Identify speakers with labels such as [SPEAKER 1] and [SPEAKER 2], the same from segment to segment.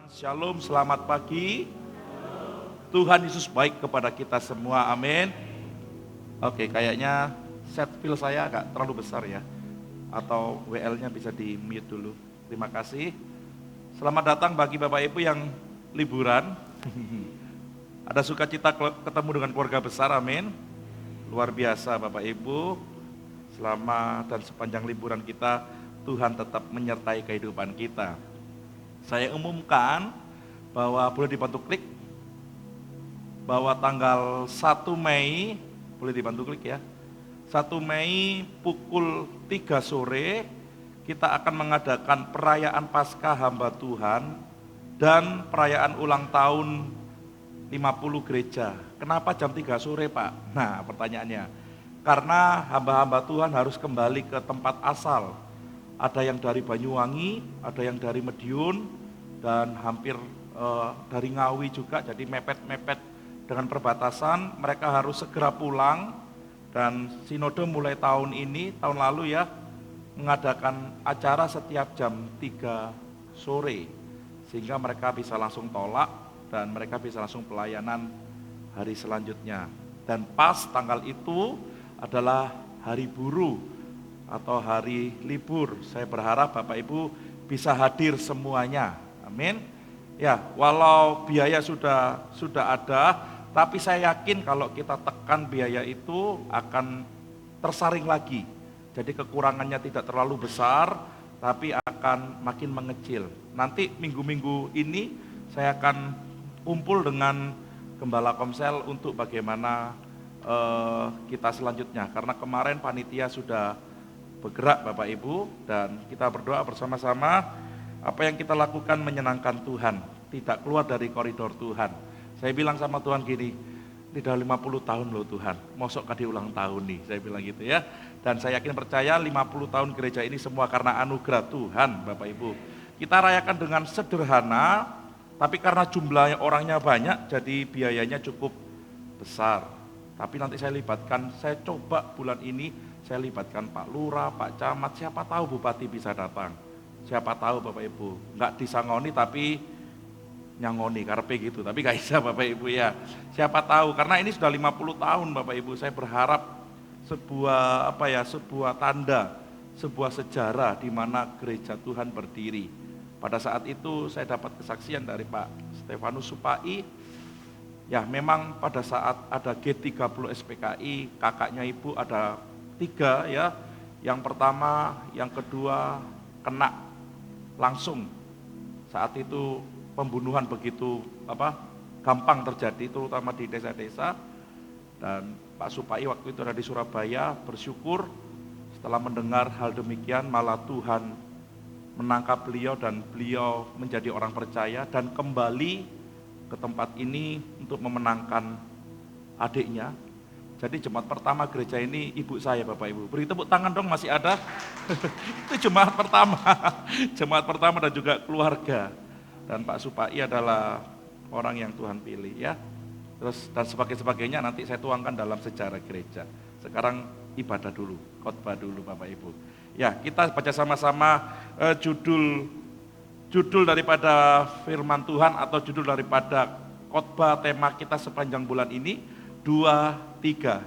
[SPEAKER 1] Shalom, selamat pagi. Tuhan Yesus baik kepada kita semua, amin. Oke, kayaknya set file saya agak terlalu besar ya. Atau WL-nya bisa di mute dulu. Terima kasih. Selamat datang bagi Bapak Ibu yang liburan. Ada sukacita ketemu dengan keluarga besar, amin. Luar biasa Bapak Ibu. Selama dan sepanjang liburan kita, Tuhan tetap menyertai kehidupan kita. Saya umumkan bahwa boleh dibantu klik bahwa tanggal 1 Mei, boleh dibantu klik ya, 1 Mei pukul 3 sore kita akan mengadakan perayaan Paskah hamba Tuhan dan perayaan ulang tahun 50 gereja. Kenapa jam 3 sore Pak? Nah pertanyaannya, karena hamba-hamba Tuhan harus kembali ke tempat asal. Ada yang dari Banyuwangi, ada yang dari Madiun, dan hampir dari Ngawi juga, jadi mepet-mepet dengan perbatasan. Mereka harus segera pulang, dan Sinode mulai tahun ini, tahun lalu ya, mengadakan acara setiap jam 3 sore, sehingga mereka bisa langsung tolak, dan mereka bisa langsung pelayanan hari selanjutnya. Dan pas tanggal itu adalah hari buruh, atau hari libur. Saya berharap Bapak Ibu bisa hadir semuanya. Amin. Ya, walau biaya sudah ada, tapi saya yakin kalau kita tekan biaya itu akan tersaring lagi. Jadi kekurangannya tidak terlalu besar, tapi akan makin mengecil. Nanti minggu-minggu ini saya akan kumpul dengan Gembala Komsel untuk bagaimana kita selanjutnya. Karena kemarin panitia sudah bergerak Bapak Ibu, dan kita berdoa bersama-sama apa yang kita lakukan menyenangkan Tuhan, tidak keluar dari koridor Tuhan. Saya bilang sama Tuhan gini, ini udah 50 tahun loh Tuhan, mosok kadi ulang tahun nih, saya bilang gitu ya. Dan saya yakin percaya 50 tahun gereja ini semua karena anugerah Tuhan Bapak Ibu. Kita rayakan dengan sederhana, tapi karena jumlahnya orangnya banyak, jadi biayanya cukup besar. Tapi nanti saya libatkan, saya coba bulan ini saya libatkan Pak Lurah, Pak Camat, siapa tahu Bupati bisa datang. Siapa tahu Bapak Ibu, enggak disangoni tapi nyangoni, karepe gitu. Tapi gak bisa Bapak Ibu ya. Siapa tahu, karena ini sudah 50 tahun Bapak Ibu, saya berharap sebuah tanda, sebuah sejarah di mana gereja Tuhan berdiri. Pada saat itu saya dapat kesaksian dari Pak Stefanus Supai. Ya memang pada saat ada G30 SPKI, kakaknya Ibu ada 3 ya, yang pertama, yang kedua kena langsung. Saat itu pembunuhan begitu gampang terjadi, terutama di desa-desa. Dan Pak Supai waktu itu ada di Surabaya, bersyukur setelah mendengar hal demikian malah Tuhan menangkap beliau dan beliau menjadi orang percaya dan kembali ke tempat ini untuk memenangkan adiknya. Jadi jemaat pertama gereja ini ibu saya Bapak Ibu. Beri tepuk tangan dong, masih ada. Itu jemaat pertama. Jemaat pertama dan juga keluarga. Dan Pak Supai adalah orang yang Tuhan pilih ya. Terus dan sebagainya nanti saya tuangkan dalam sejarah gereja. Sekarang ibadah dulu, khotbah dulu Bapak Ibu. Ya, kita baca sama-sama judul daripada firman Tuhan atau judul daripada khotbah tema kita sepanjang bulan ini. 2, 3,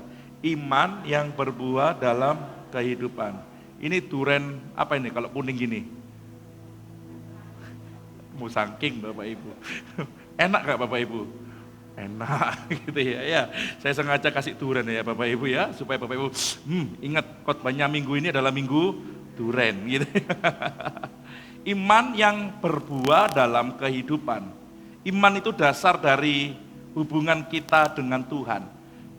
[SPEAKER 1] iman yang berbuah dalam kehidupan. Ini duren apa ini kalau kuning gini? Musangking Bapak Ibu. Enak gak Bapak Ibu? Enak gitu ya. Saya sengaja kasih duren ya Bapak Ibu ya, supaya Bapak Ibu ingat khotbahnya minggu ini adalah minggu duren gitu. Iman yang berbuah dalam kehidupan. Iman itu dasar dari hubungan kita dengan Tuhan.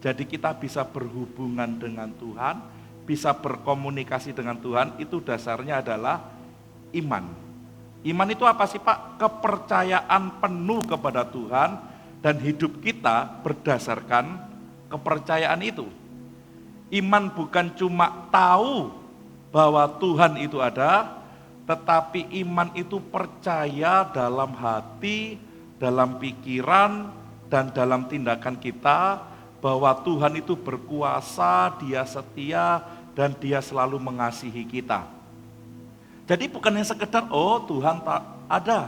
[SPEAKER 1] Jadi kita bisa berhubungan dengan Tuhan, bisa berkomunikasi dengan Tuhan, itu dasarnya adalah iman. Iman itu apa sih Pak? Kepercayaan penuh kepada Tuhan dan hidup kita berdasarkan kepercayaan itu. Iman bukan cuma tahu bahwa Tuhan itu ada, tetapi iman itu percaya dalam hati, dalam pikiran, dan dalam tindakan kita bahwa Tuhan itu berkuasa, Dia setia, dan Dia selalu mengasihi kita. Jadi bukan yang sekedar, oh Tuhan tak ada,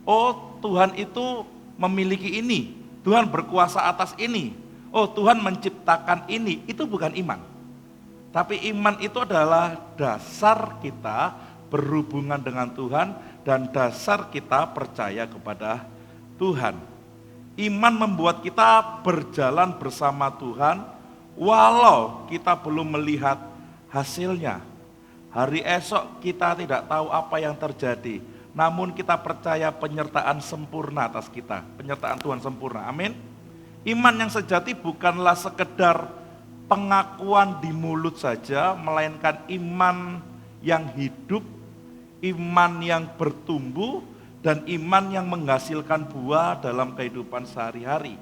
[SPEAKER 1] oh Tuhan itu memiliki ini, Tuhan berkuasa atas ini, oh Tuhan menciptakan ini, itu bukan iman. Tapi iman itu adalah dasar kita berhubungan dengan Tuhan dan dasar kita percaya kepada Tuhan. Iman membuat kita berjalan bersama Tuhan walau kita belum melihat hasilnya. Hari esok kita tidak tahu apa yang terjadi, namun kita percaya penyertaan sempurna atas kita, penyertaan Tuhan sempurna. Amin. Iman yang sejati bukanlah sekedar pengakuan di mulut saja, melainkan iman yang hidup, iman yang bertumbuh, dan iman yang menghasilkan buah dalam kehidupan sehari-hari.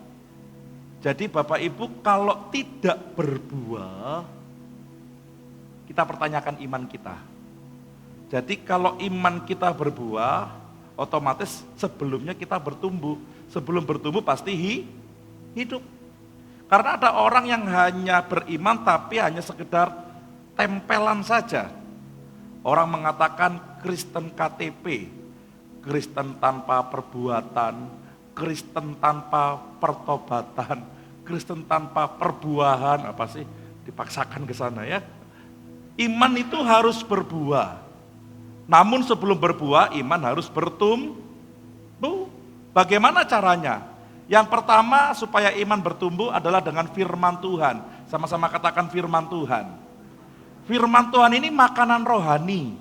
[SPEAKER 1] Jadi Bapak Ibu, kalau tidak berbuah, kita pertanyakan iman kita. Jadi kalau iman kita berbuah, otomatis sebelumnya kita bertumbuh. Sebelum bertumbuh pasti hidup. Karena ada orang yang hanya beriman tapi hanya sekedar tempelan saja. Orang mengatakan Kristen KTP, Kristen tanpa perbuatan, Kristen tanpa pertobatan, Kristen tanpa perbuahan, apa sih? Dipaksakan ke sana ya. Iman itu harus berbuah. Namun sebelum berbuah, iman harus bertumbuh. Bagaimana caranya? Yang pertama supaya iman bertumbuh adalah dengan firman Tuhan. Sama-sama katakan firman Tuhan. Firman Tuhan ini makanan rohani.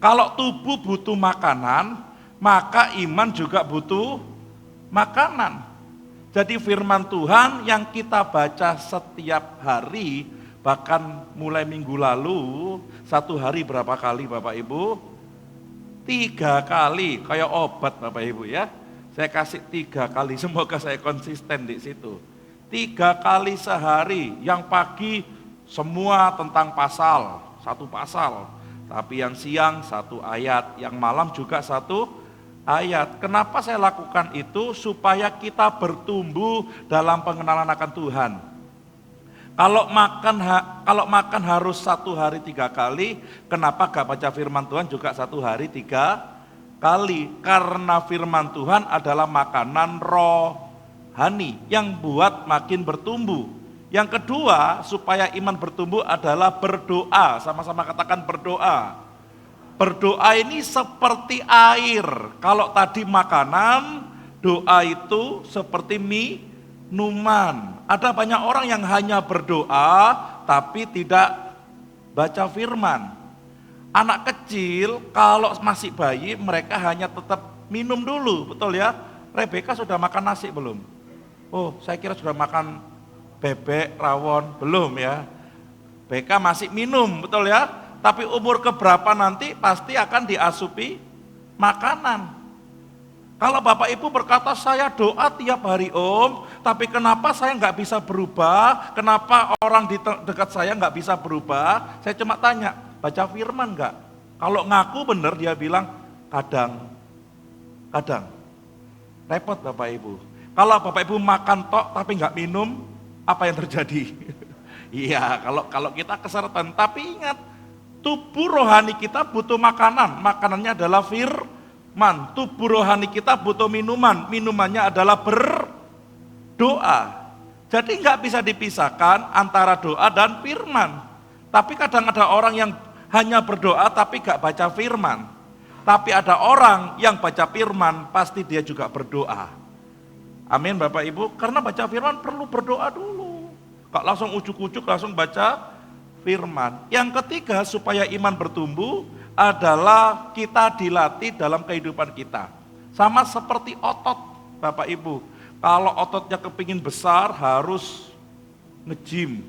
[SPEAKER 1] Kalau tubuh butuh makanan, maka iman juga butuh makanan. Jadi firman Tuhan yang kita baca setiap hari, bahkan mulai minggu lalu, satu hari berapa kali Bapak Ibu? 3 kali, kayak obat Bapak Ibu ya. Saya kasih 3 kali, semoga saya konsisten di situ. 3 kali sehari, yang pagi semua tentang pasal, 1 pasal. Tapi yang siang 1 ayat, yang malam juga 1 ayat. Kenapa saya lakukan itu? Supaya kita bertumbuh dalam pengenalan akan Tuhan. Kalau makan harus 1 hari 3 kali, kenapa gak baca firman Tuhan juga 1 hari 3 kali? Karena firman Tuhan adalah makanan rohani yang buat makin bertumbuh. Yang kedua, supaya iman bertumbuh adalah berdoa. Sama-sama katakan berdoa. Berdoa ini seperti air. Kalau tadi makanan, doa itu seperti minuman. Ada banyak orang yang hanya berdoa tapi tidak baca firman. Anak kecil kalau masih bayi mereka hanya tetap minum dulu, betul ya? Rebeka sudah makan nasi belum? Oh, saya kira sudah makan bebek, rawon, belum ya? Beka masih minum, betul ya? Tapi umur keberapa nanti pasti akan diasupi makanan. Kalau Bapak Ibu berkata, saya doa tiap hari Om, tapi kenapa saya nggak bisa berubah? Kenapa orang di dekat saya nggak bisa berubah? Saya cuma tanya, baca firman nggak? Kalau ngaku benar dia bilang, kadang. Repot Bapak Ibu. Kalau Bapak Ibu makan tok tapi nggak minum, apa yang terjadi? Iya, kalau kita keseretan. Tapi ingat, tubuh rohani kita butuh makanan. Makanannya adalah firman. Tubuh rohani kita butuh minuman. Minumannya adalah berdoa. Jadi nggak bisa dipisahkan antara doa dan firman. Tapi kadang ada orang yang hanya berdoa tapi nggak baca firman. Tapi ada orang yang baca firman pasti dia juga berdoa. Amin Bapak Ibu. Karena baca firman perlu berdoa dulu. Kok langsung ujuk-ujuk langsung baca firman. Yang ketiga supaya iman bertumbuh adalah kita dilatih dalam kehidupan kita. Sama seperti otot Bapak Ibu. Kalau ototnya kepingin besar harus nge-gym.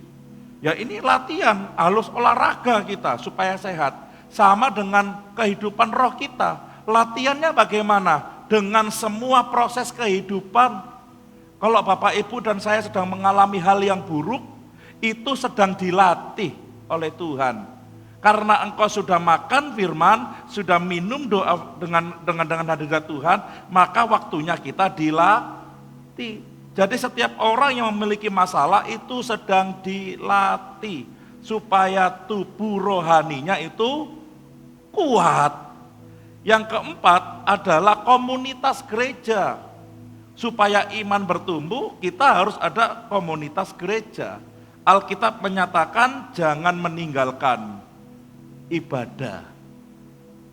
[SPEAKER 1] Ya ini latihan, harus olahraga kita supaya sehat. Sama dengan kehidupan roh kita. Latihannya bagaimana? Dengan semua proses kehidupan. Kalau Bapak Ibu dan saya sedang mengalami hal yang buruk, itu sedang dilatih oleh Tuhan. Karena engkau sudah makan firman, sudah minum doa dengan hadirat Tuhan, maka waktunya kita dilatih. Jadi setiap orang yang memiliki masalah itu sedang dilatih supaya tubuh rohaninya itu kuat. Yang keempat, adalah komunitas gereja. Supaya iman bertumbuh, kita harus ada komunitas gereja. Alkitab menyatakan jangan meninggalkan ibadah.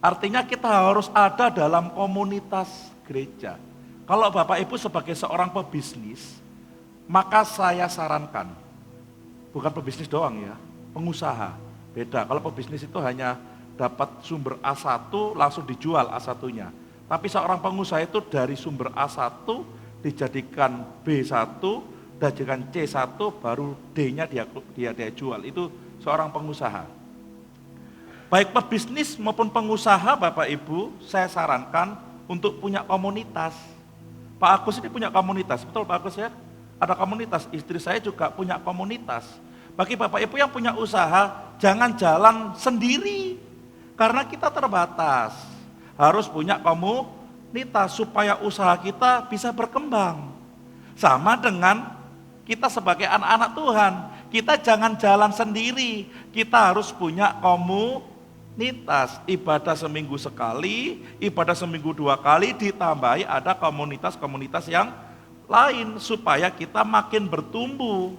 [SPEAKER 1] Artinya kita harus ada dalam komunitas gereja. Kalau Bapak Ibu sebagai seorang pebisnis, maka saya sarankan, bukan pebisnis doang ya, pengusaha. Beda, kalau pebisnis itu hanya dapat sumber A1 langsung dijual A1-nya. Tapi seorang pengusaha itu dari sumber A1 dijadikan B1, dijadikan C1, baru D-nya dia jual. Itu seorang pengusaha. Baik pebisnis maupun pengusaha Bapak Ibu, saya sarankan untuk punya komunitas. Pak Agus ini punya komunitas, betul Pak Agus ya? Ada komunitas, istri saya juga punya komunitas. Bagi Bapak Ibu yang punya usaha, jangan jalan sendiri. Karena kita terbatas. Harus punya komunitas supaya usaha kita bisa berkembang. Sama dengan kita sebagai anak-anak Tuhan. Kita jangan jalan sendiri. Kita harus punya komunitas. Ibadah seminggu sekali, ibadah seminggu 2 kali, ditambahi ada komunitas-komunitas yang lain supaya kita makin bertumbuh.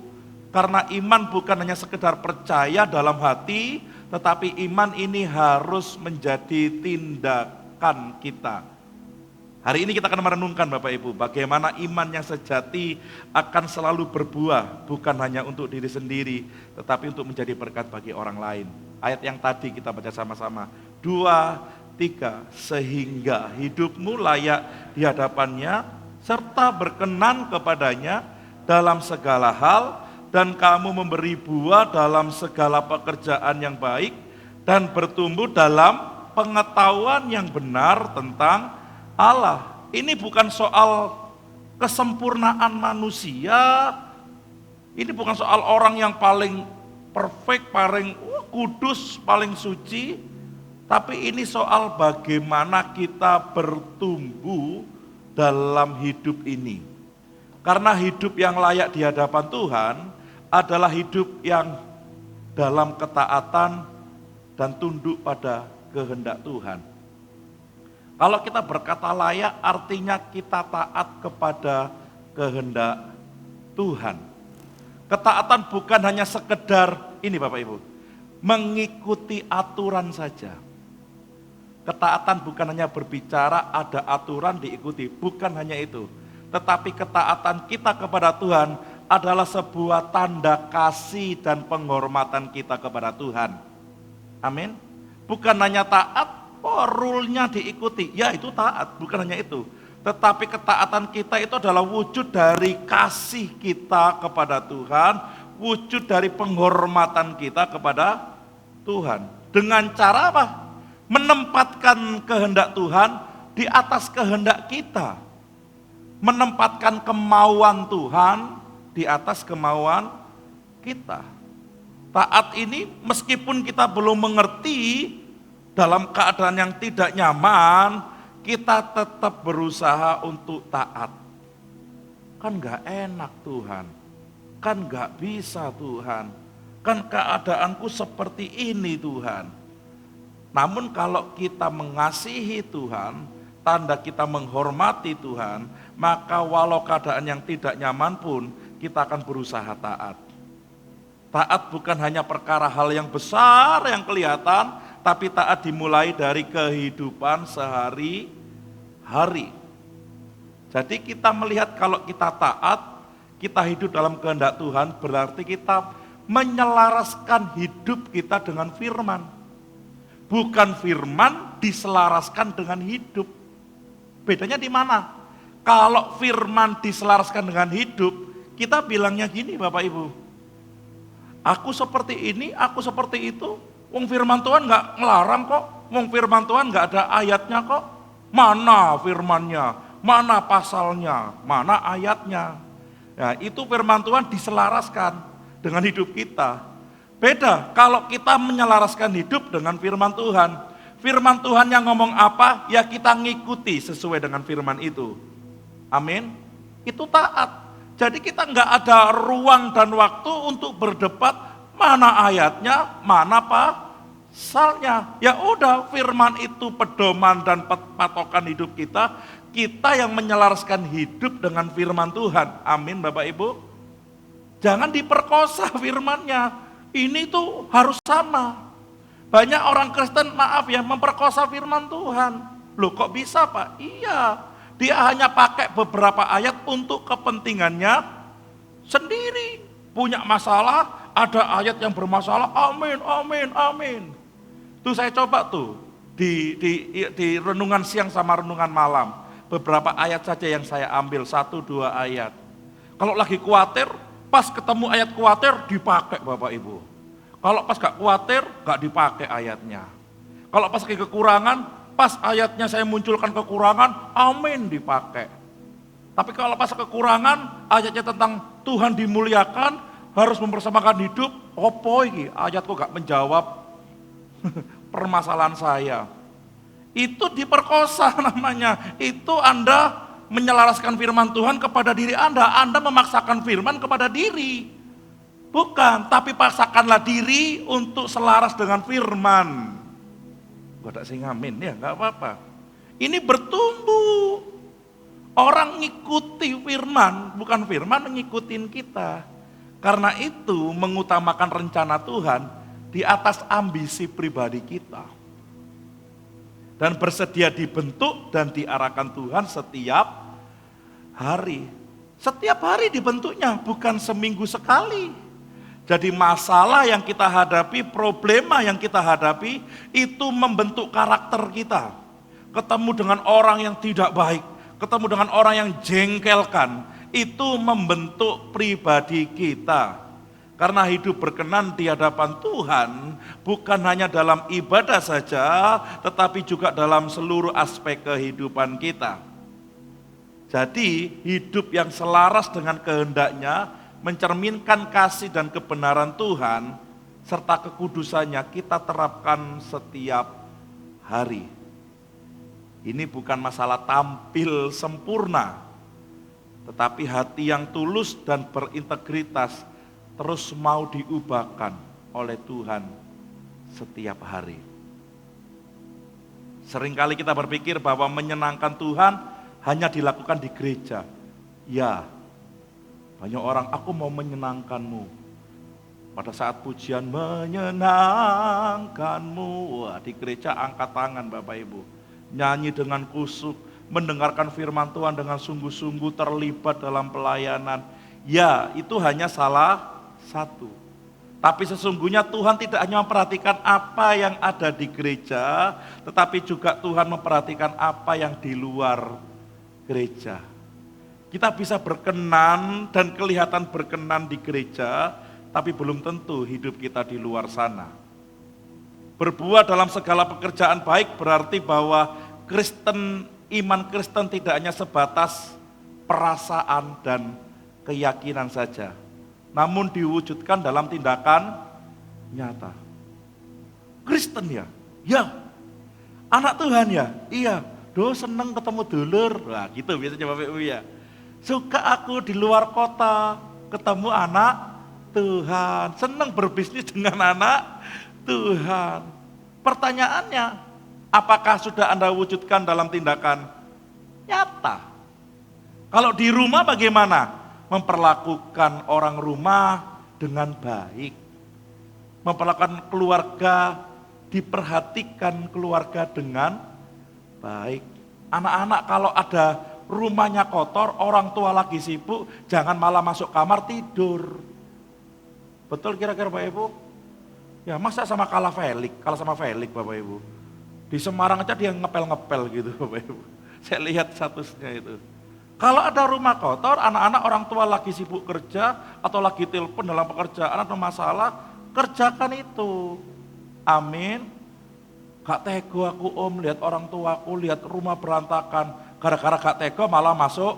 [SPEAKER 1] Karena iman bukan hanya sekedar percaya dalam hati, tetapi iman ini harus menjadi tindakan kita. Hari ini kita akan merenungkan Bapak Ibu, bagaimana iman yang sejati akan selalu berbuah, bukan hanya untuk diri sendiri, tetapi untuk menjadi berkat bagi orang lain. Ayat yang tadi kita baca sama-sama, 2, 3, sehingga hidupmu layak di hadapannya, serta berkenan kepadanya dalam segala hal, dan kamu memberi buah dalam segala pekerjaan yang baik, dan bertumbuh dalam pengetahuan yang benar tentang Allah. Ini bukan soal kesempurnaan manusia, ini bukan soal orang yang paling perfect, paling kudus, paling suci, tapi ini soal bagaimana kita bertumbuh dalam hidup ini. Karena hidup yang layak di hadapan Tuhan adalah hidup yang dalam ketaatan dan tunduk pada kehendak Tuhan. Kalau kita berkata layak, artinya kita taat kepada kehendak Tuhan. Ketaatan bukan hanya sekedar, ini Bapak Ibu, mengikuti aturan saja. Ketaatan bukan hanya berbicara, ada aturan diikuti, bukan hanya itu. Tetapi ketaatan kita kepada Tuhan adalah sebuah tanda kasih dan penghormatan kita kepada Tuhan. Amin. Bukan hanya taat, rule-nya diikuti. Ya itu taat, bukan hanya itu. Tetapi ketaatan kita itu adalah wujud dari kasih kita kepada Tuhan, wujud dari penghormatan kita kepada Tuhan. Dengan cara apa? Menempatkan kehendak Tuhan di atas kehendak kita. Menempatkan kemauan Tuhan di atas kemauan kita. Taat ini meskipun kita belum mengerti, dalam keadaan yang tidak nyaman, kita tetap berusaha untuk taat. Kan gak enak Tuhan, kan gak bisa Tuhan, kan keadaanku seperti ini Tuhan. Namun kalau kita mengasihi Tuhan, tanda kita menghormati Tuhan, maka walau keadaan yang tidak nyaman pun, kita akan berusaha taat. Taat bukan hanya perkara hal yang besar yang kelihatan, tapi taat dimulai dari kehidupan sehari-hari. Jadi kita melihat kalau kita taat, kita hidup dalam kehendak Tuhan, berarti kita menyelaraskan hidup kita dengan firman. Bukan firman diselaraskan dengan hidup. Bedanya di mana? Kalau firman diselaraskan dengan hidup, kita bilangnya gini Bapak Ibu. Aku seperti ini, aku seperti itu. Wong firman Tuhan nggak ngelarang kok. Wong firman Tuhan nggak ada ayatnya kok. Mana firmannya? Mana pasalnya? Mana ayatnya? Nah, itu firman Tuhan diselaraskan dengan hidup kita. Beda kalau kita menyelaraskan hidup dengan firman Tuhan. Firman Tuhan yang ngomong apa, ya kita ngikuti sesuai dengan firman itu. Amin. Itu taat. Jadi kita nggak ada ruang dan waktu untuk berdebat mana ayatnya, mana Salnya, ya udah firman itu pedoman dan patokan hidup kita. Kita yang menyelaraskan hidup dengan firman Tuhan. Amin Bapak Ibu. Jangan diperkosa firmannya. Ini tuh harus sama. Banyak orang Kristen, maaf ya, memperkosa firman Tuhan. Loh kok bisa Pak? Iya, dia hanya pakai beberapa ayat untuk kepentingannya sendiri. Punya masalah, ada ayat yang bermasalah, amin, amin, amin. Tuh saya coba tuh, di renungan siang sama renungan malam. Beberapa ayat saja yang saya ambil, 1-2 ayat. Kalau lagi khawatir, pas ketemu ayat khawatir, dipakai Bapak Ibu. Kalau pas gak khawatir, gak dipakai ayatnya. Kalau pas lagi kekurangan, pas ayatnya saya munculkan kekurangan, amin dipakai. Tapi kalau pas kekurangan, ayatnya tentang Tuhan dimuliakan, harus mempersamakan hidup, opo iki ayatku gak menjawab permasalahan saya. Itu diperkosa namanya. Itu Anda menyelaraskan firman Tuhan kepada diri Anda memaksakan firman kepada diri. Bukan, tapi paksakanlah diri untuk selaras dengan firman. Gak ada sing amin, ya gak apa-apa. Ini bertumbuh. Orang ngikuti firman, bukan firman ngikutin kita. Karena itu mengutamakan rencana Tuhan di atas ambisi pribadi kita. Dan bersedia dibentuk dan diarahkan Tuhan setiap hari. Setiap hari dibentuknya, bukan seminggu sekali. Jadi masalah yang kita hadapi, problema yang kita hadapi, itu membentuk karakter kita. Ketemu dengan orang yang tidak baik, ketemu dengan orang yang jengkelkan, itu membentuk pribadi kita. Karena hidup berkenan di hadapan Tuhan bukan hanya dalam ibadah saja, tetapi juga dalam seluruh aspek kehidupan kita. Jadi hidup yang selaras dengan kehendaknya, mencerminkan kasih dan kebenaran Tuhan, serta kekudusannya kita terapkan setiap hari. Ini bukan masalah tampil sempurna, tetapi hati yang tulus dan berintegritas terus mau diubahkan oleh Tuhan setiap hari. Seringkali kita berpikir bahwa menyenangkan Tuhan hanya dilakukan di gereja. Ya, banyak orang, aku mau menyenangkanmu. Pada saat pujian menyenangkanmu, wah, di gereja angkat tangan Bapak Ibu. Nyanyi dengan kusuk, mendengarkan firman Tuhan dengan sungguh-sungguh, terlibat dalam pelayanan. Ya, itu hanya salah satu. Tapi sesungguhnya Tuhan tidak hanya memperhatikan apa yang ada di gereja, tetapi juga Tuhan memperhatikan apa yang di luar gereja. Kita bisa berkenan dan kelihatan berkenan di gereja, tapi belum tentu hidup kita di luar sana. Berbuat dalam segala pekerjaan baik berarti bahwa iman Kristen tidak hanya sebatas perasaan dan keyakinan saja, namun diwujudkan dalam tindakan nyata. Kristen ya? Ya. Anak Tuhan ya? Iya. Duh seneng ketemu dulur. Wah gitu biasanya Bapak Ibu ya. Suka aku di luar kota ketemu anak Tuhan. Seneng berbisnis dengan anak Tuhan. Pertanyaannya, apakah sudah Anda wujudkan dalam tindakan nyata? Kalau di rumah bagaimana? Memperlakukan orang rumah dengan baik. Memperlakukan keluarga, diperhatikan keluarga dengan baik. Anak-anak kalau ada rumahnya kotor, orang tua lagi sibuk, jangan malah masuk kamar tidur. Betul kira-kira Bapak Ibu? Ya masa kalah sama Felix Bapak Ibu. Di Semarang aja dia ngepel-ngepel gitu Bapak Ibu. Saya lihat statusnya itu. Kalau ada rumah kotor, anak-anak orang tua lagi sibuk kerja atau lagi telepon dalam pekerjaan atau masalah, kerjakan itu. Amin. Gak tego aku lihat orang tuaku, lihat rumah berantakan. Gara-gara gak tego malah masuk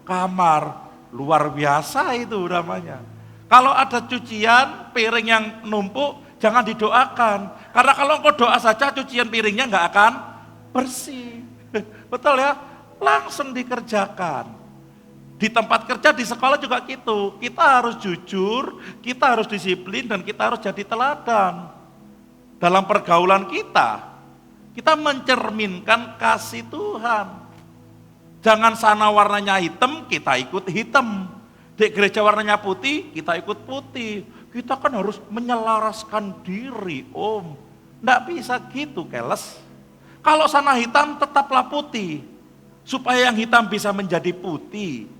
[SPEAKER 1] kamar. Luar biasa itu namanya. Kalau ada cucian, piring yang numpuk, jangan didoakan. Karena kalau engkau doa saja, cucian piringnya gak akan bersih. Betul ya? Langsung dikerjakan. Di tempat kerja, di sekolah juga gitu. Kita harus jujur, kita harus disiplin, dan kita harus jadi teladan. dalam pergaulan kita mencerminkan kasih Tuhan. Jangan sana warnanya hitam, kita ikut hitam. Di gereja warnanya putih, kita ikut putih. Kita kan harus menyelaraskan diri, Om. Nggak bisa gitu, keles. Kalau sana hitam, tetaplah putih. Supaya yang hitam bisa menjadi putih.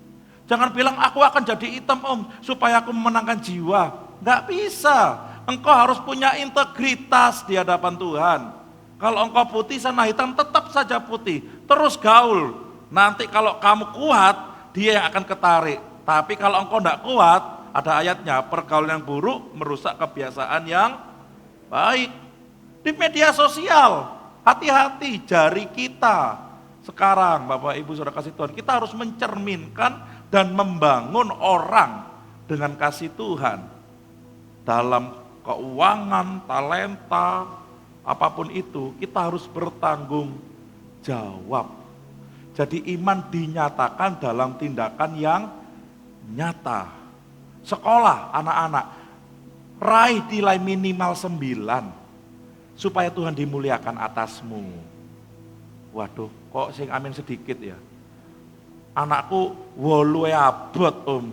[SPEAKER 1] Jangan bilang, aku akan jadi hitam, Om, supaya aku memenangkan jiwa. Nggak bisa. Engkau harus punya integritas di hadapan Tuhan. Kalau engkau putih, sana hitam, tetap saja putih. Terus gaul. Nanti kalau kamu kuat, dia yang akan ketarik. Tapi kalau engkau tidak kuat, ada ayatnya, pergaulan yang buruk merusak kebiasaan yang baik. Di media sosial, hati-hati jari kita. Sekarang Bapak Ibu Saudara kasih Tuhan, kita harus mencerminkan dan membangun orang dengan kasih Tuhan. Dalam keuangan, talenta, apapun itu, kita harus bertanggung jawab. Jadi iman dinyatakan dalam tindakan yang nyata. Sekolah anak-anak, raih nilai minimal 9, supaya Tuhan dimuliakan atasmu. Waduh, kok sing amin sedikit ya. Anakku 8 abot, Om.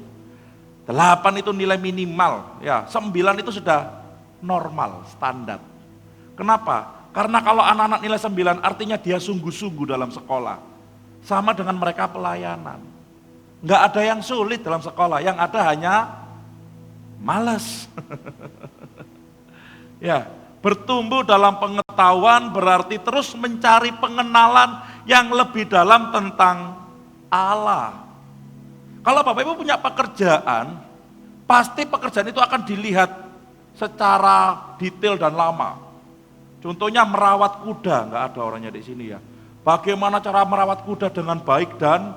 [SPEAKER 1] 8 itu nilai minimal, ya 9 itu sudah normal, standar. Kenapa? Karena kalau anak-anak nilai 9 artinya dia sungguh-sungguh dalam sekolah. Sama dengan mereka pelayanan. Nggak ada yang sulit dalam sekolah, yang ada hanya malas. Ya, bertumbuh dalam pengetahuan berarti terus mencari pengenalan yang lebih dalam tentang Allah. Kalau Bapak Ibu punya pekerjaan, pasti pekerjaan itu akan dilihat secara detail dan lama. Contohnya merawat kuda, nggak ada orangnya di sini ya. Bagaimana cara merawat kuda dengan baik dan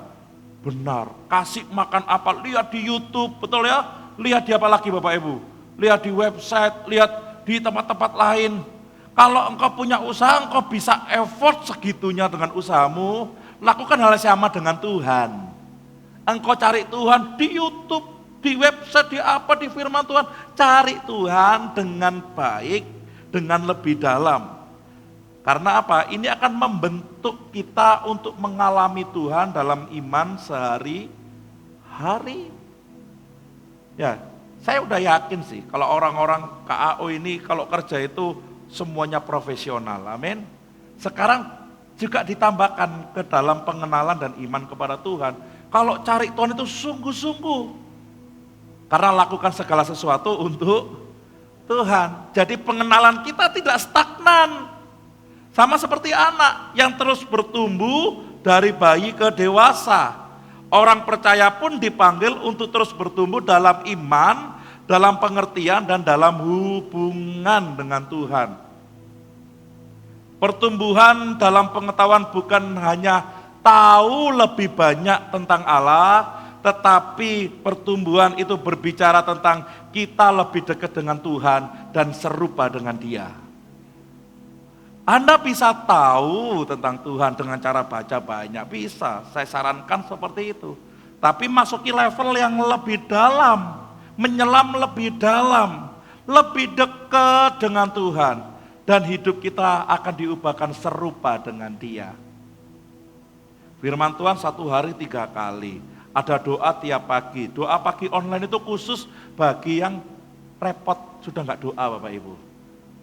[SPEAKER 1] benar. Kasih makan apa, lihat di YouTube, betul ya? Lihat di apa lagi Bapak Ibu? Lihat di website, lihat di tempat-tempat lain. Kalau engkau punya usaha, engkau bisa effort segitunya dengan usahamu. Lakukan hal yang sama dengan Tuhan. Engkau cari Tuhan di YouTube, di website, di apa, di firman Tuhan. Cari Tuhan dengan baik, dengan lebih dalam. Karena apa? Ini akan membentuk kita untuk mengalami Tuhan dalam iman sehari-hari. Ya, saya udah yakin sih kalau orang-orang KAO ini kalau kerja itu semuanya profesional. Amin. Sekarang juga ditambahkan ke dalam pengenalan dan iman kepada Tuhan. Kalau cari Tuhan itu sungguh-sungguh. Karena lakukan segala sesuatu untuk Tuhan. Jadi pengenalan kita tidak stagnan. Sama seperti anak yang terus bertumbuh dari bayi ke dewasa. Orang percaya pun dipanggil untuk terus bertumbuh dalam iman, dalam pengertian, dan dalam hubungan dengan Tuhan. Pertumbuhan dalam pengetahuan bukan hanya tahu lebih banyak tentang Allah, tetapi pertumbuhan itu berbicara tentang kita lebih dekat dengan Tuhan dan serupa dengan Dia. Anda bisa tahu tentang Tuhan dengan cara baca banyak, bisa. Saya sarankan seperti itu. Tapi masuki level yang lebih dalam, menyelam lebih dalam, lebih dekat dengan Tuhan. Dan hidup kita akan diubahkan serupa dengan Dia. Firman Tuhan 1 hari 3 kali. Ada doa tiap pagi. Doa pagi online itu khusus bagi yang repot, sudah enggak doa Bapak Ibu.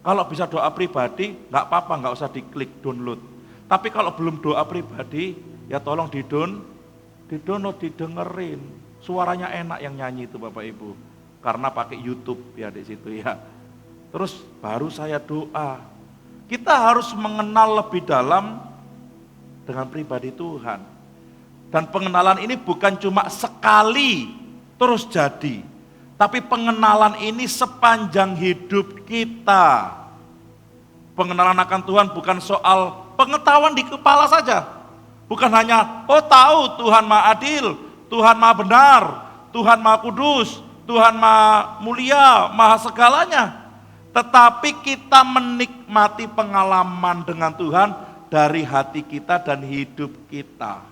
[SPEAKER 1] Kalau bisa doa pribadi, nggak apa-apa, nggak usah diklik download. Tapi kalau belum doa pribadi, ya tolong di-download, didengerin. Suaranya enak yang nyanyi itu Bapak Ibu, karena pakai YouTube ya di situ ya. Terus baru saya doa. Kita harus mengenal lebih dalam dengan pribadi Tuhan. Dan pengenalan ini bukan cuma sekali terus jadi. Tapi pengenalan ini sepanjang hidup kita. Pengenalan akan Tuhan bukan soal pengetahuan di kepala saja. Bukan hanya, oh tahu Tuhan Maha Adil, Tuhan Maha Benar, Tuhan Maha Kudus, Tuhan Maha Mulia, Maha segalanya. Tetapi kita menikmati pengalaman dengan Tuhan dari hati kita dan hidup kita.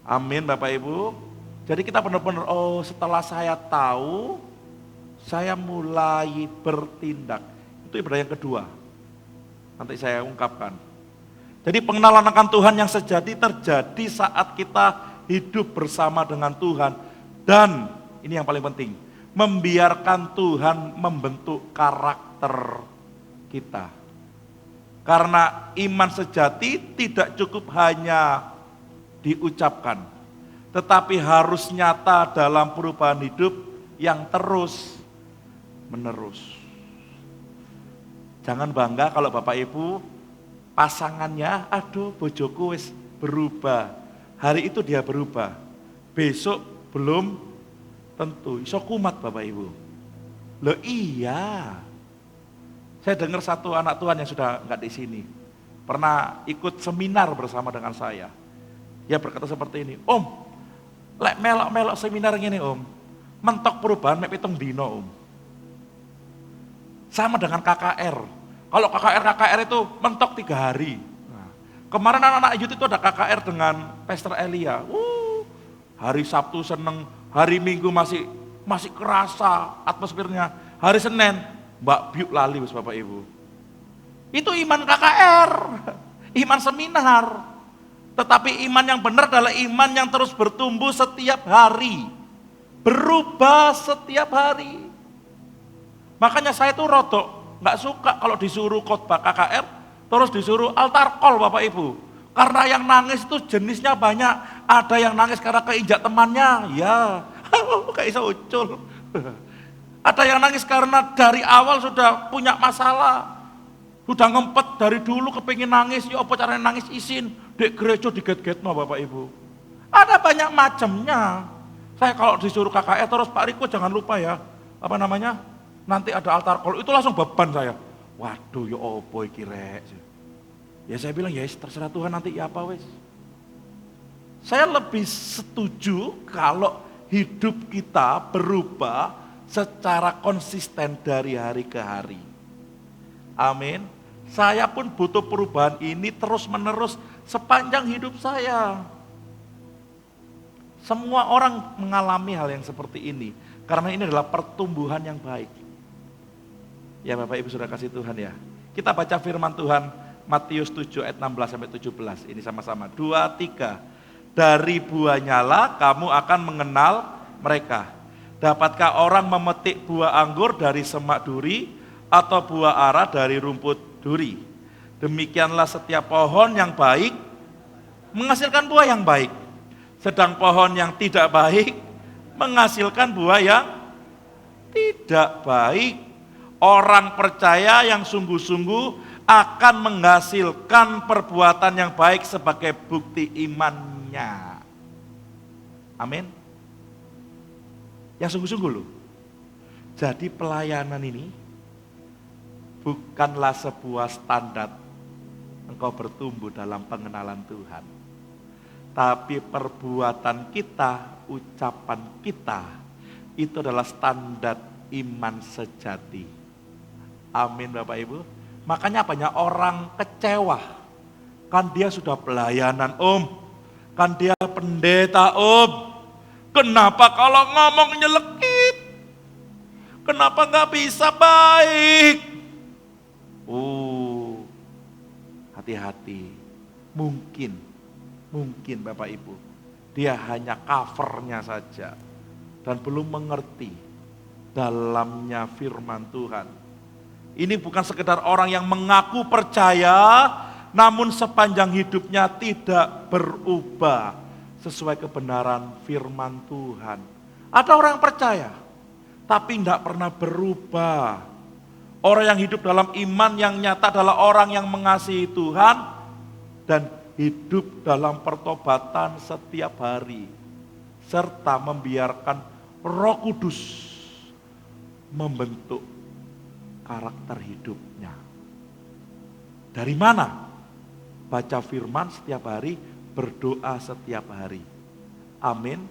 [SPEAKER 1] Amin Bapak Ibu. Jadi kita benar-benar, setelah saya tahu, saya mulai bertindak. Itu Itu ibadah yang kedua. Nanti saya ungkapkan. Jadi pengenalan akan Tuhan yang sejati terjadi saat kita hidup bersama dengan Tuhan. Dan ini yang paling penting, membiarkan Tuhan membentuk karakter kita. Karena iman sejati tidak cukup hanya diucapkan, tetapi harus nyata dalam perubahan hidup yang terus menerus. Jangan bangga kalau Bapak Ibu pasangannya, aduh bojoku wis berubah. Hari itu dia berubah, besok belum tentu. Iso kumat Bapak Ibu. Loh iya. Saya dengar satu anak Tuhan yang sudah enggak di sini. Pernah ikut seminar bersama dengan saya. Dia berkata seperti ini, Om, lek melok-melok seminar gini Om, mentok perubahan mek 7 dino Om. Sama dengan KKR. Kalau KKR itu mentok 3 hari. Nah, kemarin anak-anak youth itu ada KKR dengan Pastor Elia. Hari Sabtu seneng, hari Minggu masih kerasa atmosfernya. Hari Senin, Mbak Biuk lali wis Bapak Ibu. Itu iman KKR, iman seminar. Tetapi iman yang benar adalah iman yang terus bertumbuh setiap hari. Berubah setiap hari. Makanya saya tuh rodok nggak suka kalau disuruh khotbah KKR, terus disuruh altar call Bapak Ibu. Karena yang nangis itu jenisnya banyak. Ada yang nangis karena keinjak temannya, ya, kayak iso ucul. Ada yang nangis karena dari awal sudah punya masalah. Sudah ngempet dari dulu kepingin nangis, ya apa caranya nangis isin. Dek gereja diget-getno Bapak Ibu. Ada banyak macamnya. Saya kalau disuruh KKR terus Pak Riko jangan lupa ya, nanti ada altar call, itu langsung beban saya. Waduh ya opo iki rek. Ya saya bilang ya terserah Tuhan nanti ya apa wes. Saya lebih setuju kalau hidup kita berubah secara konsisten dari hari ke hari. Amin. Saya pun butuh perubahan ini terus menerus sepanjang hidup saya. Semua orang mengalami hal yang seperti ini. Karena ini adalah pertumbuhan yang baik. Ya Bapak Ibu sudah kasih Tuhan ya. Kita baca firman Tuhan Matius 7 ayat 16 sampai 17. Ini sama-sama. 2, 3. Dari buahnya lah kamu akan mengenal mereka. Dapatkah orang memetik buah anggur dari semak duri atau buah ara dari rumput duri? Demikianlah setiap pohon yang baik menghasilkan buah yang baik. Sedang pohon yang tidak baik menghasilkan buah yang tidak baik. Orang percaya yang sungguh-sungguh akan menghasilkan perbuatan yang baik sebagai bukti imannya. Amin. Yang sungguh-sungguh loh. Jadi pelayanan ini bukanlah sebuah standar engkau bertumbuh dalam pengenalan Tuhan. Tapi perbuatan kita, ucapan kita, itu adalah standar iman sejati. Amin Bapak Ibu. Makanya banyak orang kecewa. Kan dia sudah pelayanan Om. Kan dia pendeta Om. Kenapa kalau ngomong nyelekit? Kenapa gak bisa baik? Hati-hati. Mungkin Bapak Ibu, dia hanya covernya saja dan belum mengerti dalamnya firman Tuhan. Ini bukan sekedar orang yang mengaku percaya, namun sepanjang hidupnya tidak berubah sesuai kebenaran firman Tuhan. Ada orang yang percaya, tapi tidak pernah berubah. Orang yang hidup dalam iman yang nyata adalah orang yang mengasihi Tuhan dan hidup dalam pertobatan setiap hari, serta membiarkan Roh Kudus membentuk karakter hidupnya. Dari mana? Baca firman setiap hari, berdoa setiap hari. Amin.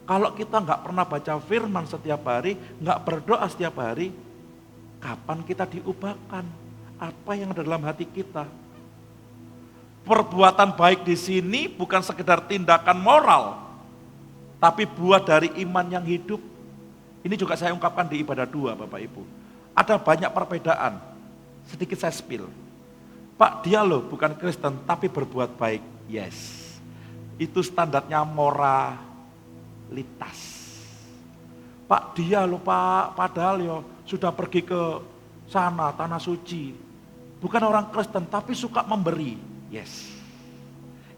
[SPEAKER 1] Kalau kita nggak pernah baca firman setiap hari, nggak berdoa setiap hari, kapan kita diubahkan? Apa yang ada dalam hati kita? Perbuatan baik di sini bukan sekedar tindakan moral, tapi buah dari iman yang hidup. Ini juga saya ungkapkan di ibadah 2 Bapak Ibu. Ada banyak perbedaan sedikit saya spill. Pak, dia loh bukan Kristen tapi berbuat baik. Yes. Itu standarnya moralitas. Pak, dia loh Pak, padahal yo sudah pergi ke sana, tanah suci. Bukan orang Kristen tapi suka memberi. Yes.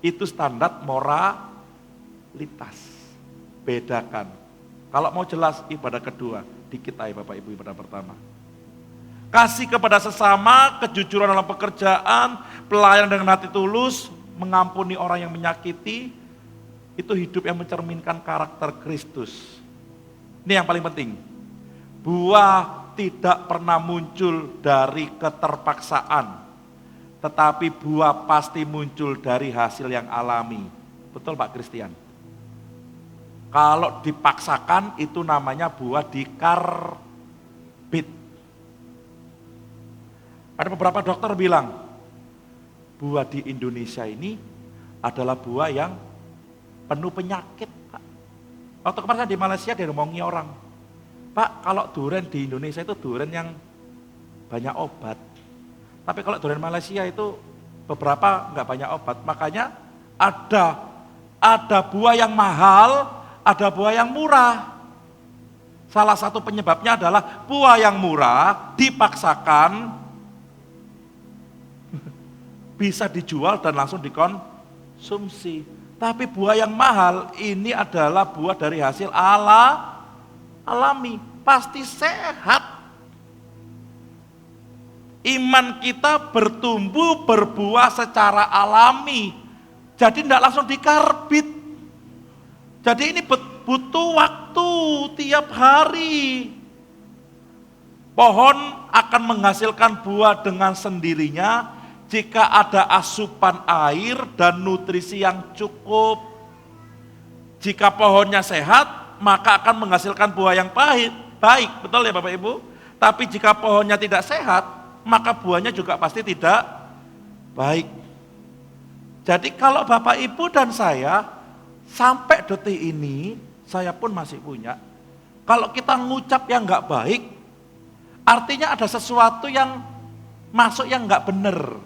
[SPEAKER 1] Itu standar moralitas. Bedakan. Kalau mau jelas ibadah kedua, dikit aja Bapak Ibu ibadah pertama. Kasih kepada sesama, kejujuran dalam pekerjaan, pelayanan dengan hati tulus, mengampuni orang yang menyakiti, itu hidup yang mencerminkan karakter Kristus. Ini yang paling penting. Buah tidak pernah muncul dari keterpaksaan, tetapi buah pasti muncul dari hasil yang alami. Betul Pak Christian? Kalau dipaksakan itu namanya buah dikarbit. Ada beberapa dokter bilang, buah di Indonesia ini adalah buah yang penuh penyakit. Pak. Waktu kemarin saya di Malaysia diomongi orang, Pak kalau durian di Indonesia itu durian yang banyak obat. Tapi kalau durian Malaysia itu beberapa nggak banyak obat. Makanya ada buah yang mahal, ada buah yang murah. Salah satu penyebabnya adalah buah yang murah dipaksakan bisa dijual dan langsung dikonsumsi. Tapi buah yang mahal ini adalah buah dari hasil alami, pasti sehat. Iman kita bertumbuh, berbuah secara alami. Jadi tidak langsung dikarbit. Jadi ini butuh waktu tiap hari. Pohon akan menghasilkan buah dengan sendirinya jika ada asupan air dan nutrisi yang cukup. Jika pohonnya sehat, maka akan menghasilkan buah yang baik. Betul ya Bapak Ibu? Tapi jika pohonnya tidak sehat, maka buahnya juga pasti tidak baik. Jadi kalau Bapak Ibu dan saya, sampai detik ini, saya pun masih punya. Kalau kita ngucap yang nggak baik, artinya ada sesuatu yang masuk yang nggak benar.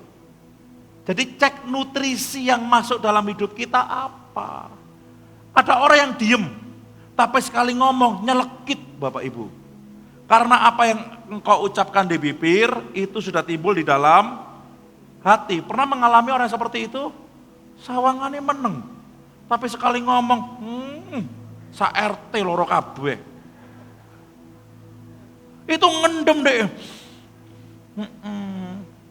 [SPEAKER 1] Jadi cek nutrisi yang masuk dalam hidup kita apa. Ada orang yang diem, tapi sekali ngomong nyelekit Bapak Ibu. Karena apa yang engkau ucapkan di bibir, itu sudah timbul di dalam hati. Pernah mengalami orang seperti itu? Sawangannya meneng. Tapi sekali ngomong, sa RT loro kabeh. Itu ngendem deh.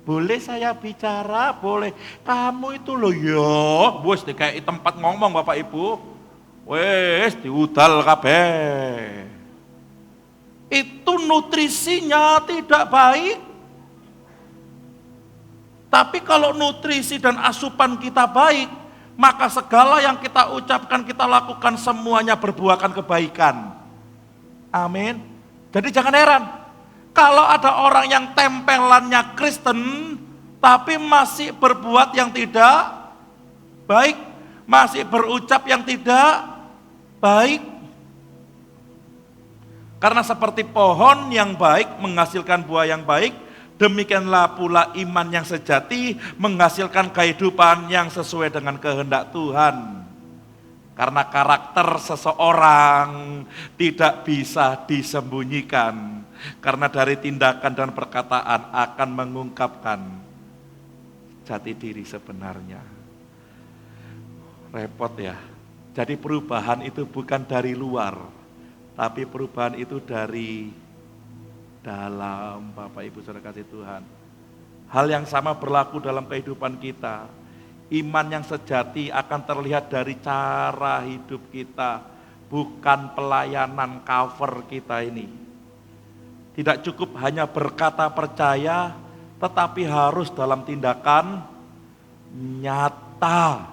[SPEAKER 1] Boleh saya bicara? Boleh. Kamu itu loh ya, bos deh kayak tempat ngomong Bapak Ibu. Wes diudal kabeh. Itu nutrisinya tidak baik. Tapi kalau nutrisi dan asupan kita baik, maka segala yang kita ucapkan, kita lakukan semuanya berbuahkan kebaikan. Amin. Jadi jangan heran. Kalau ada orang yang tempelannya Kristen, tapi masih berbuat yang tidak baik, masih berucap yang tidak baik. Karena seperti pohon yang baik menghasilkan buah yang baik, demikianlah pula iman yang sejati menghasilkan kehidupan yang sesuai dengan kehendak Tuhan. Karena karakter seseorang tidak bisa disembunyikan. Karena dari tindakan dan perkataan akan mengungkapkan jati diri sebenarnya. Repot ya. Jadi perubahan itu bukan dari luar, tapi perubahan itu dari dalam. Bapak Ibu Saudara kasih Tuhan. Hal yang sama berlaku dalam kehidupan kita. Iman yang sejati akan terlihat dari cara hidup kita, bukan pelayanan cover kita ini. Tidak cukup hanya berkata percaya, tetapi harus dalam tindakan nyata.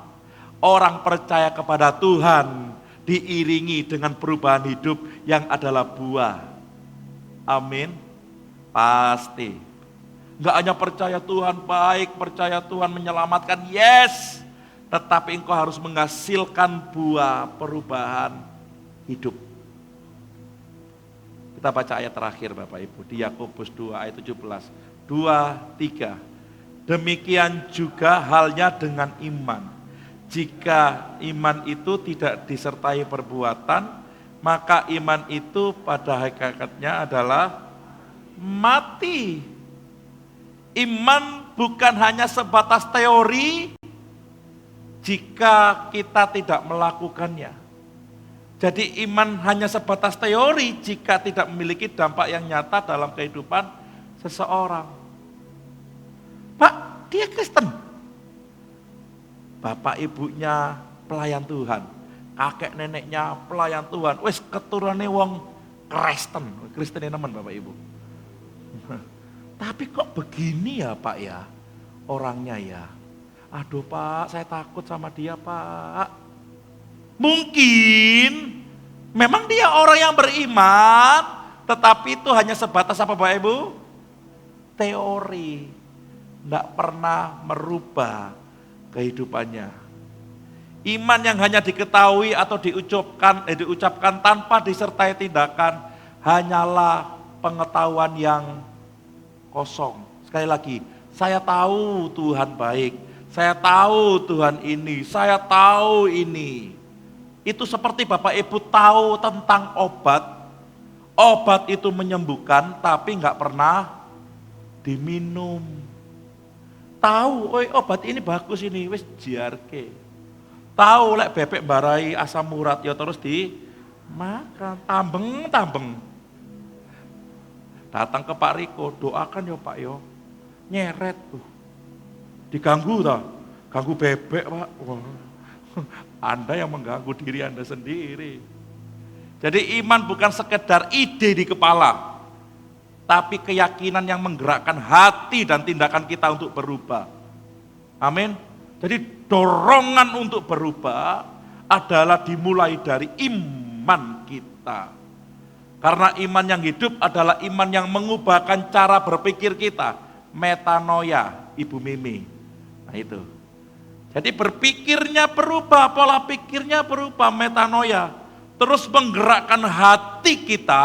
[SPEAKER 1] Orang percaya kepada Tuhan diiringi dengan perubahan hidup yang adalah buah. Amin. Pasti. Enggak hanya percaya Tuhan baik, percaya Tuhan menyelamatkan, yes. Tetapi engkau harus menghasilkan buah perubahan hidup. Kita baca ayat terakhir Bapak Ibu, di Yakobus 2 ayat 17. 2, 3. Demikian juga halnya dengan iman. Jika iman itu tidak disertai perbuatan, maka iman itu pada hakikatnya adalah mati. Iman bukan hanya sebatas teori jika kita tidak melakukannya. Jadi iman hanya sebatas teori jika tidak memiliki dampak yang nyata dalam kehidupan seseorang. Pak, dia Kristen. Bapak ibunya pelayan Tuhan. Kakek neneknya pelayan Tuhan. Wes keturunannya wong Kristen. Kristen ini teman Bapak Ibu. Tapi kok begini ya Pak ya orangnya ya. Aduh Pak, saya takut sama dia Pak. Mungkin memang dia orang yang beriman, tetapi itu hanya sebatas apa Bapak Ibu? Teori. Tidak pernah merubah kehidupannya. Iman yang hanya diketahui atau diucapkan tanpa disertai tindakan hanyalah pengetahuan yang kosong. Sekali lagi, saya tahu Tuhan baik, saya tahu Tuhan ini, saya tahu ini. Itu seperti Bapak Ibu tahu tentang obat. Obat itu menyembuhkan tapi nggak pernah diminum. Tahu, obat ini bagus ini, wis jiarke. Tahu lek bebek barai asam urat ya terus dimakan, tambeng. Datang ke Pak Riko, doakan ya Pak yo. Nyeret tuh. Diganggu tak? Ganggu bebek Pak. Wah. Anda yang mengganggu diri Anda sendiri. Jadi iman bukan sekedar ide di kepala, tapi keyakinan yang menggerakkan hati dan tindakan kita untuk berubah. Amin. Jadi dorongan untuk berubah adalah dimulai dari iman kita. Karena iman yang hidup adalah iman yang mengubahkan cara berpikir kita. Metanoia, Ibu Mimi. Nah itu. Jadi berpikirnya berubah, pola pikirnya berubah, metanoia. Terus menggerakkan hati kita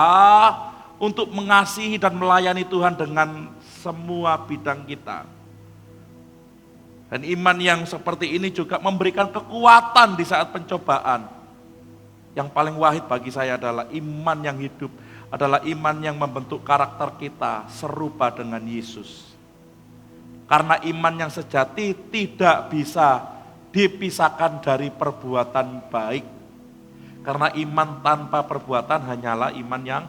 [SPEAKER 1] untuk mengasihi dan melayani Tuhan dengan semua bidang kita. Dan iman yang seperti ini juga memberikan kekuatan di saat pencobaan. Yang paling wahid bagi saya adalah iman yang hidup, adalah iman yang membentuk karakter kita serupa dengan Yesus. Karena iman yang sejati tidak bisa dipisahkan dari perbuatan baik. Karena iman tanpa perbuatan hanyalah iman yang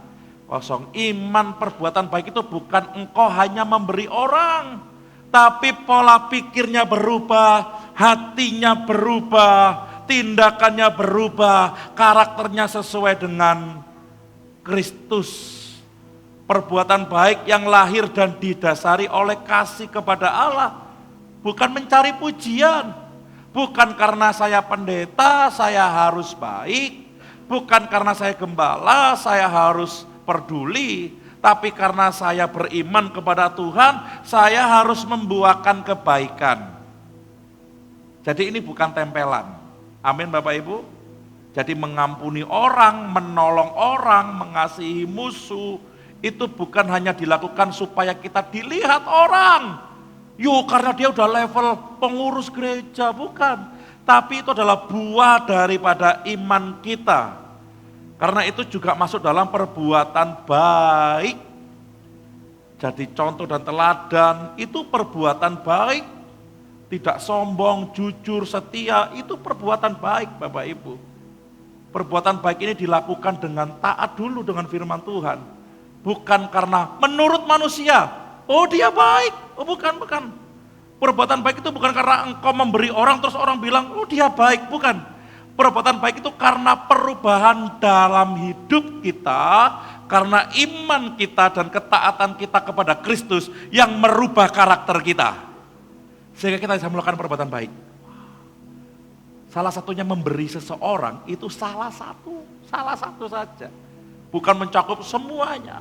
[SPEAKER 1] kosong. Iman perbuatan baik itu bukan engkau hanya memberi orang, tapi pola pikirnya berubah, hatinya berubah, tindakannya berubah, karakternya sesuai dengan Kristus. Perbuatan baik yang lahir dan didasari oleh kasih kepada Allah, bukan mencari pujian, bukan karena saya pendeta saya harus baik, bukan karena saya gembala saya harus peduli, tapi karena saya beriman kepada Tuhan, saya harus membuahkan kebaikan. Jadi ini bukan tempelan. Amin Bapak Ibu. Jadi mengampuni orang, menolong orang, mengasihi musuh, itu bukan hanya dilakukan supaya kita dilihat orang. Karena dia udah level pengurus gereja, bukan. Tapi itu adalah buah daripada iman kita. Karena itu juga masuk dalam perbuatan baik. Jadi contoh dan teladan itu perbuatan baik. Tidak sombong, jujur, setia, itu perbuatan baik Bapak Ibu. Perbuatan baik ini dilakukan dengan taat dulu dengan firman Tuhan. Bukan karena menurut manusia, oh dia baik, oh bukan. Perbuatan baik itu bukan karena engkau memberi orang terus orang bilang, oh dia baik, bukan. Perbuatan baik itu karena perubahan dalam hidup kita, karena iman kita dan ketaatan kita kepada Kristus yang merubah karakter kita. Sehingga kita bisa melakukan perbuatan baik. Salah satunya memberi seseorang itu salah satu saja. Bukan mencakup semuanya.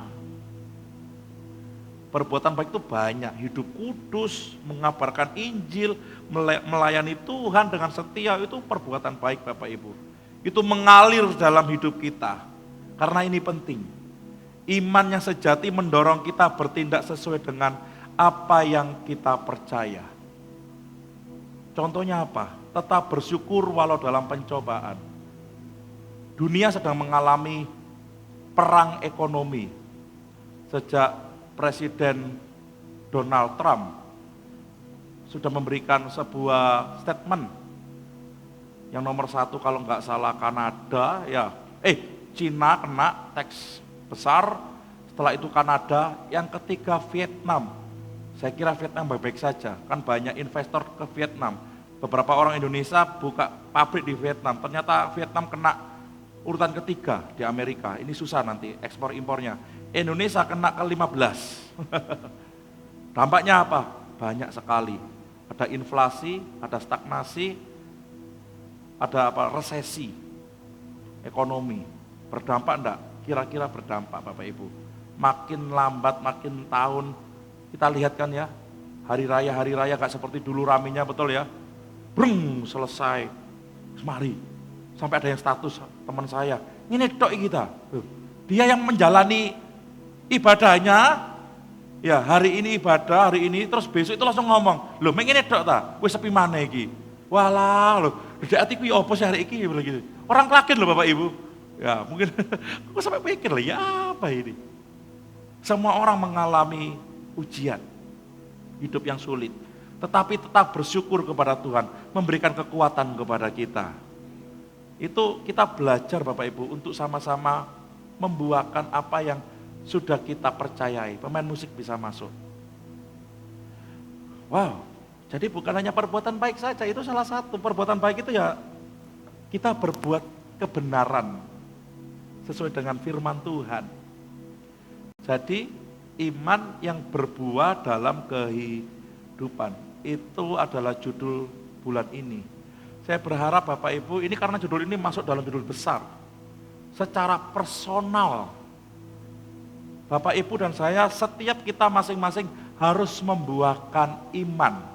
[SPEAKER 1] Perbuatan baik itu banyak, hidup kudus, mengabarkan Injil, melayani Tuhan dengan setia, itu perbuatan baik Bapak Ibu. Itu mengalir dalam hidup kita, karena ini penting. Iman yang sejati mendorong kita bertindak sesuai dengan apa yang kita percaya. Contohnya apa? Tetap bersyukur walau dalam pencobaan. Dunia sedang mengalami perang ekonomi. Sejak Presiden Donald Trump sudah memberikan sebuah statement. Yang nomor satu kalau nggak salah Kanada, Cina kena teks besar. Setelah itu Kanada, yang ketiga Vietnam. Saya kira Vietnam baik-baik saja, kan banyak investor ke Vietnam. Beberapa orang Indonesia buka pabrik di Vietnam, ternyata Vietnam kena urutan ketiga di Amerika. Ini susah nanti ekspor impornya. Indonesia kena ke-15. Dampaknya apa? Banyak sekali. Ada inflasi, ada stagnasi, ada resesi ekonomi. Berdampak enggak? Kira-kira berdampak Bapak Ibu. Makin lambat, makin tahun, kita lihat kan ya, hari raya gak seperti dulu raminya, betul ya. Breng, selesai. Mari. Sampai ada yang status teman saya, ini tok kita. Dia yang menjalani ibadahnya, ya hari ini ibadah, hari ini, terus besok itu langsung ngomong, loh ini tok ta, wis sepi maneh iki. Walah, loh, di hatiku ya apa sih hari ini, gitu. Orang kaget loh Bapak Ibu. Ya mungkin, aku sampai pikir lah, ya apa ini. Semua orang mengalami ujian, hidup yang sulit. Tetapi tetap bersyukur kepada Tuhan, memberikan kekuatan kepada kita. Itu kita belajar Bapak Ibu untuk sama-sama membuahkan apa yang sudah kita percayai. Pemain musik bisa masuk. Wow, jadi bukan hanya perbuatan baik saja, itu salah satu. Perbuatan baik itu ya kita berbuat kebenaran sesuai dengan firman Tuhan. Jadi iman yang berbuah dalam kehidupan, itu adalah judul bulan ini. Saya berharap Bapak Ibu, ini karena judul ini masuk dalam judul besar. Secara personal, Bapak Ibu dan saya, setiap kita masing-masing harus membuahkan iman.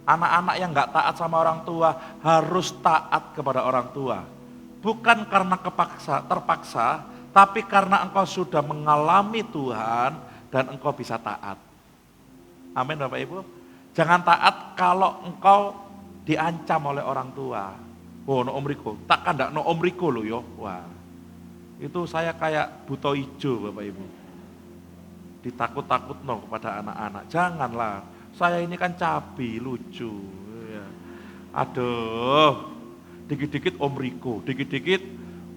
[SPEAKER 1] Anak-anak yang gak taat sama orang tua, harus taat kepada orang tua. Bukan karena terpaksa, tapi karena engkau sudah mengalami Tuhan dan engkau bisa taat. Amin Bapak Ibu. Jangan taat kalau engkau diancam oleh orang tua. Oh, no Om Riko, takkan ndak no Om Riko lo yo. Wah, itu saya kayak buto ijo Bapak Ibu. Ditakut-takut no kepada anak-anak. Janganlah, saya ini kan cabi, lucu. Ya. Aduh, dikit-dikit Om Riko, dikit-dikit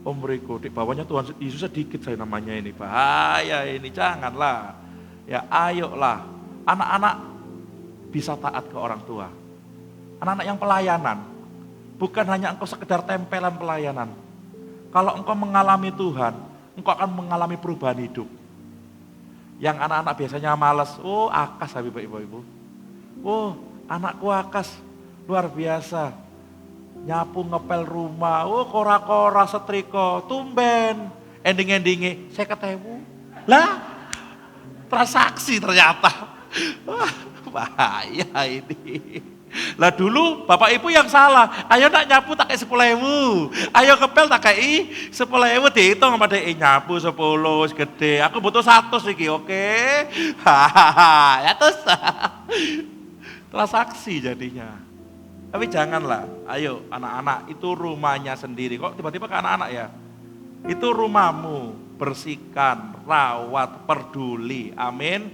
[SPEAKER 1] Om Riko. Di bawahnya Tuhan Yesus sedikit saya namanya ini. Bahaya ini, janganlah. Ya ayolah, anak-anak bisa taat ke orang tua. Anak-anak yang pelayanan, bukan hanya engkau sekedar tempelan pelayanan. Kalau engkau mengalami Tuhan, engkau akan mengalami perubahan hidup. Yang anak-anak biasanya malas, oh akas habis ibu-ibu. Oh anakku akas, luar biasa. Nyapu ngepel rumah, oh kora-kora setrika, tumben. Ending-endingnya, saya ketemu. Lah, transaksi ternyata. Wah, bahaya ini. Lah dulu Bapak Ibu yang salah, ayo nak nyapu tak kayak 10.000, ayo kepel tak kayak 10.000, dihitung sama dia nyapu 10 segede, aku butuh 100 iki, oke? Hahaha, ya terus transaksi jadinya. Tapi janganlah, ayo anak-anak itu rumahnya sendiri, kok tiba-tiba ke anak-anak ya? Itu rumahmu, bersihkan, rawat, peduli, amin.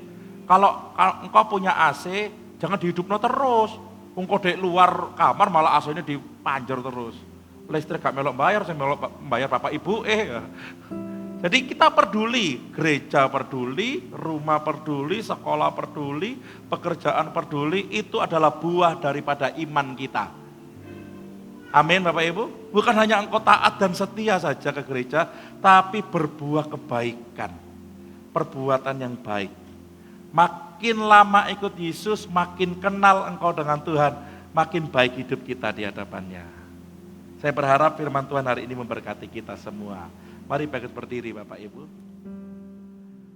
[SPEAKER 1] Kalau engkau punya AC, jangan dihidupno terus. Engkau di luar kamar malah AC-nya dipanjer terus. Listrik gak melok bayar, saya melok bayar bapak ibu. Jadi kita peduli, gereja peduli, rumah peduli, sekolah peduli, pekerjaan peduli, itu adalah buah daripada iman kita. Amin Bapak Ibu. Bukan hanya engkau taat dan setia saja ke gereja, tapi berbuah kebaikan, perbuatan yang baik. Makin lama ikut Yesus, makin kenal engkau dengan Tuhan, makin baik hidup kita di hadapannya. Saya berharap firman Tuhan hari ini memberkati kita semua. Mari bangkit berdiri Bapak Ibu.